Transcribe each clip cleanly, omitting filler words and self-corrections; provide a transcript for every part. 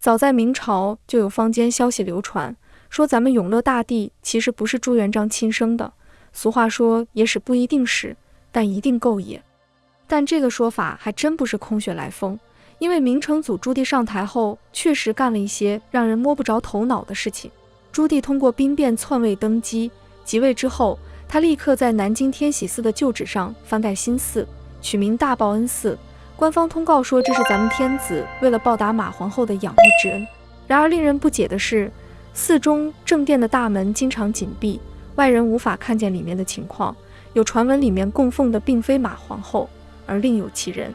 早在明朝就有坊间消息流传，说咱们永乐大帝其实不是朱元璋亲生的。俗话说也使不一定是，但一定够也。但这个说法还真不是空穴来风，因为明成祖朱棣上台后确实干了一些让人摸不着头脑的事情。朱棣通过兵变篡位登基，即位之后，他立刻在南京天喜寺的旧址上翻盖新寺，取名大报恩寺。官方通告说这是咱们天子为了报答马皇后的养育之恩。然而令人不解的是，寺中正殿的大门经常紧闭，外人无法看见里面的情况。有传闻里面供奉的并非马皇后，而另有其人。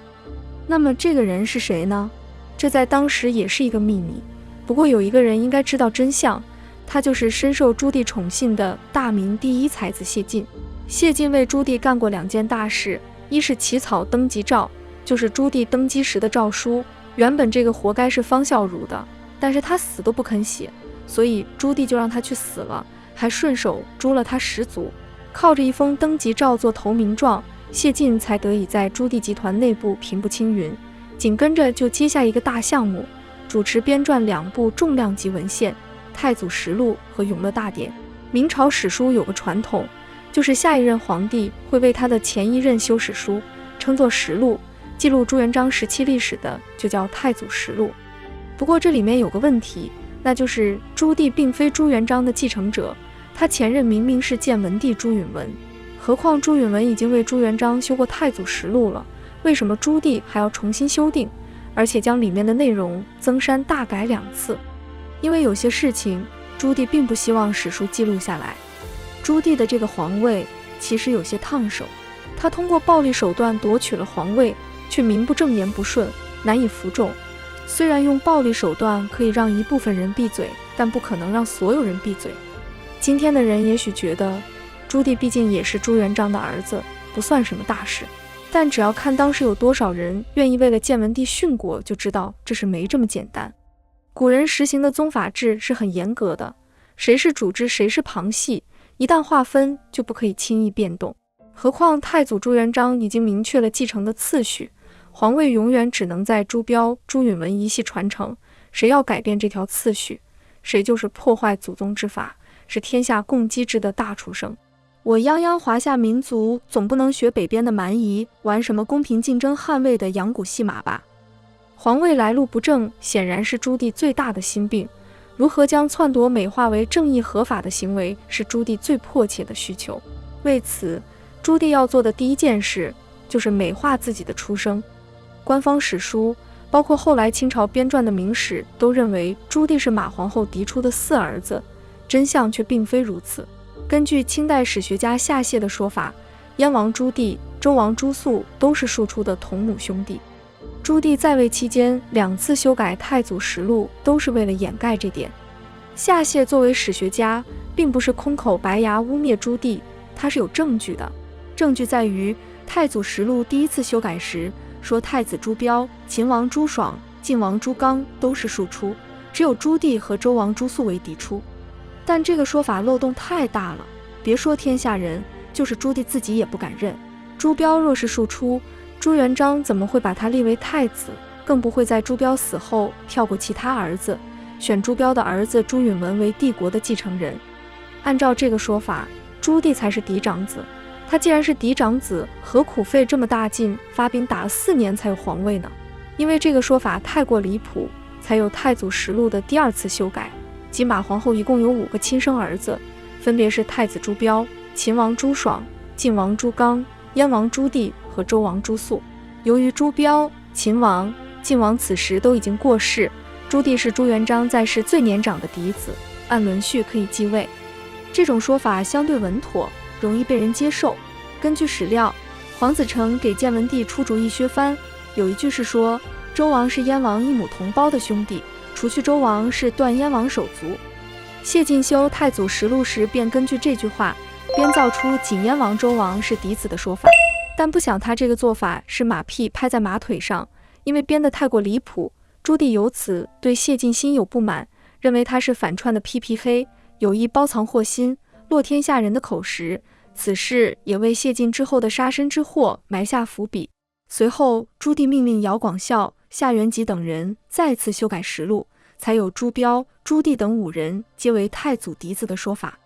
那么这个人是谁呢？这在当时也是一个秘密。不过有一个人应该知道真相，他就是深受朱棣宠信的大明第一才子谢晋。谢晋为朱棣干过2件大事，一是起草登基诏，就是朱棣登基时的诏书。原本这个活该是方孝孺的，但是他死都不肯写，所以朱棣就让他去死了，还顺手诛了他10族。靠着一封登基诏做投名状，谢晋才得以在朱棣集团内部平步青云。紧跟着就接下一个大项目，主持编撰2部重量级文献《太祖实录》和《永乐大典》。明朝史书有个传统，就是下一任皇帝会为他的前一任修史书，称作实录。记录朱元璋时期历史的就叫《太祖实录》。不过这里面有个问题，那就是朱棣并非朱元璋的继承者，他前任明明是建文帝朱允炆，何况朱允炆已经为朱元璋修过《太祖实录》了，为什么朱棣还要重新修订，而且将里面的内容增删大改2次？因为有些事情朱棣并不希望史书记录下来。朱棣的这个皇位其实有些烫手，他通过暴力手段夺取了皇位，却名不正言不顺，难以服众。虽然用暴力手段可以让一部分人闭嘴，但不可能让所有人闭嘴。今天的人也许觉得朱棣毕竟也是朱元璋的儿子，不算什么大事，但只要看当时有多少人愿意为了建文帝殉国，就知道这是没这么简单。古人实行的宗法制是很严格的，谁是主支谁是旁系，一旦划分就不可以轻易变动。何况太祖朱元璋已经明确了继承的次序，皇位永远只能在朱标、朱允炆一系传承，谁要改变这条次序，谁就是破坏祖宗之法，是天下共机制的大畜生。我泱泱华夏民族总不能学北边的蛮夷玩什么公平竞争捍卫的养蛊戏码吧？皇位来路不正显然是朱棣最大的心病，如何将篡夺美化为正义合法的行为是朱棣最迫切的需求。为此，朱棣要做的第一件事就是美化自己的出生。官方史书，包括后来清朝编撰的明史，都认为朱棣是马皇后嫡出的4儿子，真相却并非如此。根据清代史学家夏燮的说法，燕王朱棣、周王朱肃都是庶出的同母兄弟。朱棣在位期间2次修改《太祖实录》，都是为了掩盖这点。夏燮作为史学家，并不是空口白牙污蔑朱棣，他是有证据的。证据在于《太祖实录》第1次修改时说太子朱标、秦王朱爽、晋王朱刚都是庶出，只有朱棣和周王朱肃为嫡出。但这个说法漏洞太大了，别说天下人，就是朱棣自己也不敢认。朱标若是庶出，朱元璋怎么会把他立为太子？更不会在朱标死后跳过其他儿子，选朱标的儿子朱允炆为帝国的继承人。按照这个说法，朱棣才是嫡长子。他既然是嫡长子，何苦费这么大劲发兵打了4年才有皇位呢？因为这个说法太过离谱，才有《太祖实录》的第2次修改，即马皇后一共有5个亲生儿子，分别是太子朱标、秦王朱爽、晋王朱刚、燕王朱棣和周王朱肃。由于朱标、秦王、晋王此时都已经过世，朱棣是朱元璋在世最年长的嫡子，按轮序可以继位。这种说法相对稳妥，容易被人接受。根据史料，黄子成给建文帝出主意削藩，有一句是说周王是燕王一母同胞的兄弟，除去周王是断燕王手足。谢晋修《太祖实录》时便根据这句话编造出仅燕王周王是嫡子的说法，但不想他这个做法是马屁拍在马腿上，因为编得太过离谱，朱棣由此对谢晋心有不满，认为他是反串的屁屁黑，有意包藏祸心，落天下人的口实。此事也为谢晋之后的杀身之祸埋下伏笔。随后，朱棣命令姚广孝、夏元吉等人再次修改实录，才有朱标、朱棣等5人皆为太祖嫡子的说法。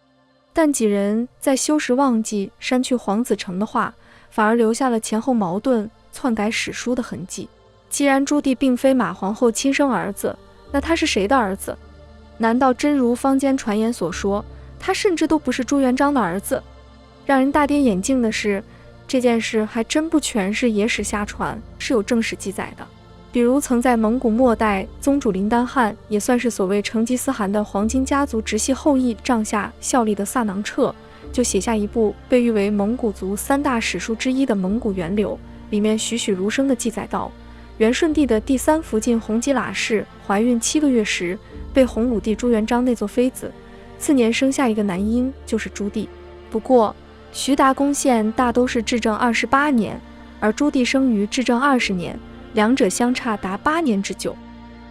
但几人在修时忘记删去黄子成的话，反而留下了前后矛盾、篡改史书的痕迹。既然朱棣并非马皇后亲生儿子，那他是谁的儿子？难道真如坊间传言所说，他甚至都不是朱元璋的儿子？让人大跌眼镜的是，这件事还真不全是野史瞎传，是有正史记载的。比如曾在蒙古末代宗主林丹汗，也算是所谓成吉思汗的黄金家族直系后裔帐下效力的萨囊彻，就写下一部被誉为蒙古族3大史书之一的《蒙古源流》，里面栩栩如生地记载道，元顺帝的第3福晋弘吉喇氏怀孕7个月时，被洪武帝朱元璋那座妃子，次年生下一个男婴，就是朱棣。不过徐达公献大都是至正28年，而朱棣生于至正20年，两者相差达8年之久。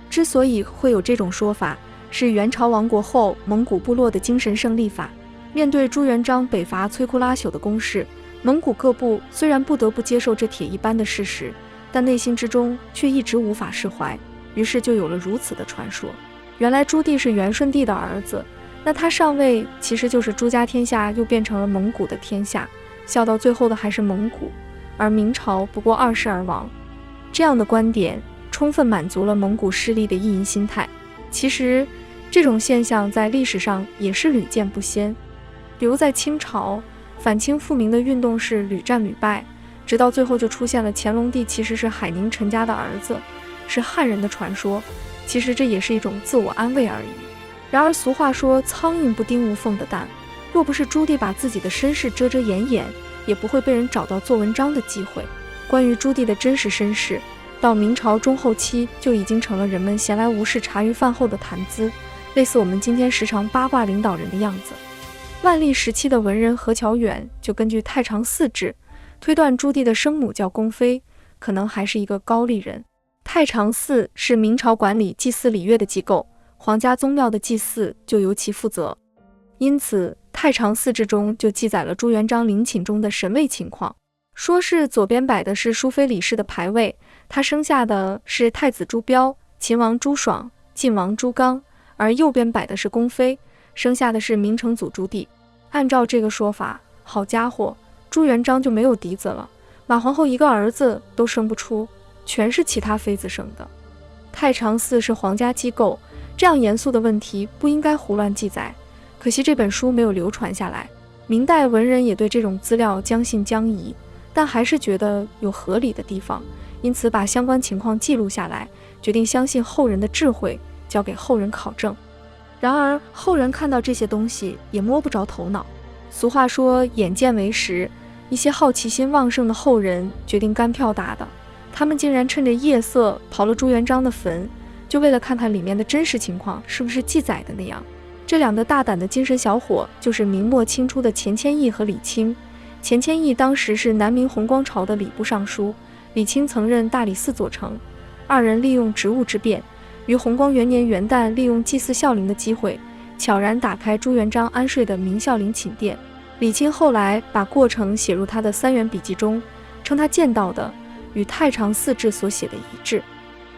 之所以会有这种说法，是元朝亡国后蒙古部落的精神胜利法。面对朱元璋北伐摧枯拉朽的攻势，蒙古各部虽然不得不接受这铁一般的事实，但内心之中却一直无法释怀，于是就有了如此的传说。原来朱棣是元顺帝的儿子，那他上位其实就是朱家天下又变成了蒙古的天下，笑到最后的还是蒙古，而明朝不过2世而亡。这样的观点充分满足了蒙古势力的意淫心态。其实这种现象在历史上也是屡见不鲜，比如在清朝，反清复明的运动是屡战屡败，直到最后就出现了乾隆帝其实是海宁陈家的儿子，是汉人的传说。其实这也是一种自我安慰而已。然而俗话说苍蝇不叮无缝的蛋，若不是朱棣把自己的身世遮遮掩掩，也不会被人找到做文章的机会。关于朱棣的真实身世，到明朝中后期就已经成了人们闲来无事茶余饭后的谈资，类似我们今天时常八卦领导人的样子。万历时期的文人何乔远就根据太常寺志推断，朱棣的生母叫宫妃，可能还是一个高丽人。太常寺是明朝管理祭祀礼乐的机构，皇家宗庙的祭祀就由其负责，因此太常寺志中就记载了朱元璋陵寝中的神位情况，说是左边摆的是淑妃李氏的牌位，他生下的是太子朱标、秦王朱爽、晋王朱刚，而右边摆的是宫妃，生下的是明成祖朱棣。按照这个说法，好家伙，朱元璋就没有嫡子了，马皇后一个儿子都生不出，全是其他妃子生的。太常寺是皇家机构，这样严肃的问题不应该胡乱记载，可惜这本书没有流传下来。明代文人也对这种资料将信将疑，但还是觉得有合理的地方，因此把相关情况记录下来，决定相信后人的智慧，交给后人考证。然而后人看到这些东西也摸不着头脑。俗话说眼见为实，一些好奇心旺盛的后人决定干票大的，他们竟然趁着夜色刨了朱元璋的坟，就为了看看里面的真实情况是不是记载的那样。这两个大胆的精神小伙就是明末清初的钱谦益和李清。钱谦益当时是南明弘光朝的礼部尚书，李清曾任大理寺左丞，二人利用职务之便，于弘光元年元旦利用祭祀孝陵的机会，悄然打开朱元璋安睡的明孝陵寝殿。李清后来把过程写入他的3元笔记中，称他见到的与太常寺志所写的一致。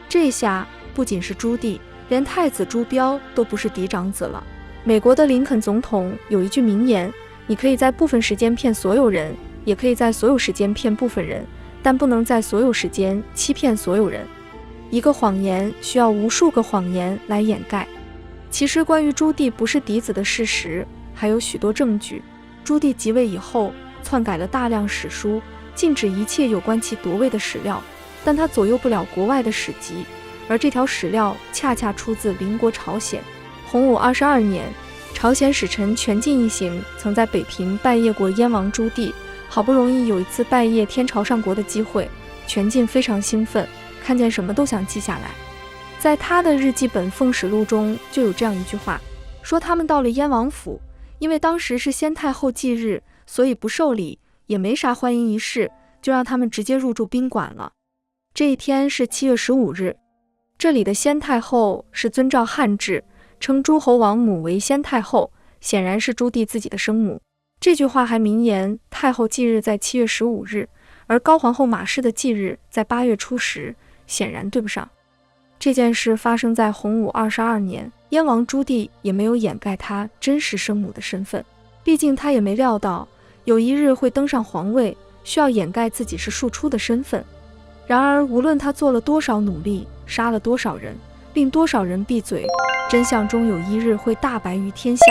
这下不仅是朱棣，连太子朱标都不是嫡长子了。美国的林肯总统有一句名言，你可以在部分时间骗所有人，也可以在所有时间骗部分人，但不能在所有时间欺骗所有人。一个谎言需要无数个谎言来掩盖。其实关于朱棣不是嫡子的事实还有许多证据。朱棣即位以后，篡改了大量史书，禁止一切有关其夺位的史料，但他左右不了国外的史籍，而这条史料恰恰出自邻国朝鲜。洪武22年，朝鲜使臣全晋一行曾在北平拜谒过燕王朱棣，好不容易有一次拜谒天朝上国的机会，全晋非常兴奋，看见什么都想记下来。在他的日记本《奉使录》中就有这样一句话，说他们到了燕王府，因为当时是先太后忌日，所以不受礼，也没啥欢迎仪式，就让他们直接入住宾馆了。这一天是7月15日，这里的先太后是遵照汉制，称诸侯王母为先太后，显然是朱棣自己的生母。这句话还明言太后忌日在7月15日，而高皇后马氏的忌日在8月初10，显然对不上。这件事发生在洪武22年，燕王朱棣也没有掩盖他真实生母的身份，毕竟他也没料到有一日会登上皇位，需要掩盖自己是庶出的身份。然而无论他做了多少努力，杀了多少人，令多少人闭嘴，真相终有一日会大白于天下。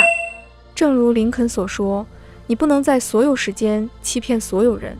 正如林肯所说，你不能在所有时间欺骗所有人。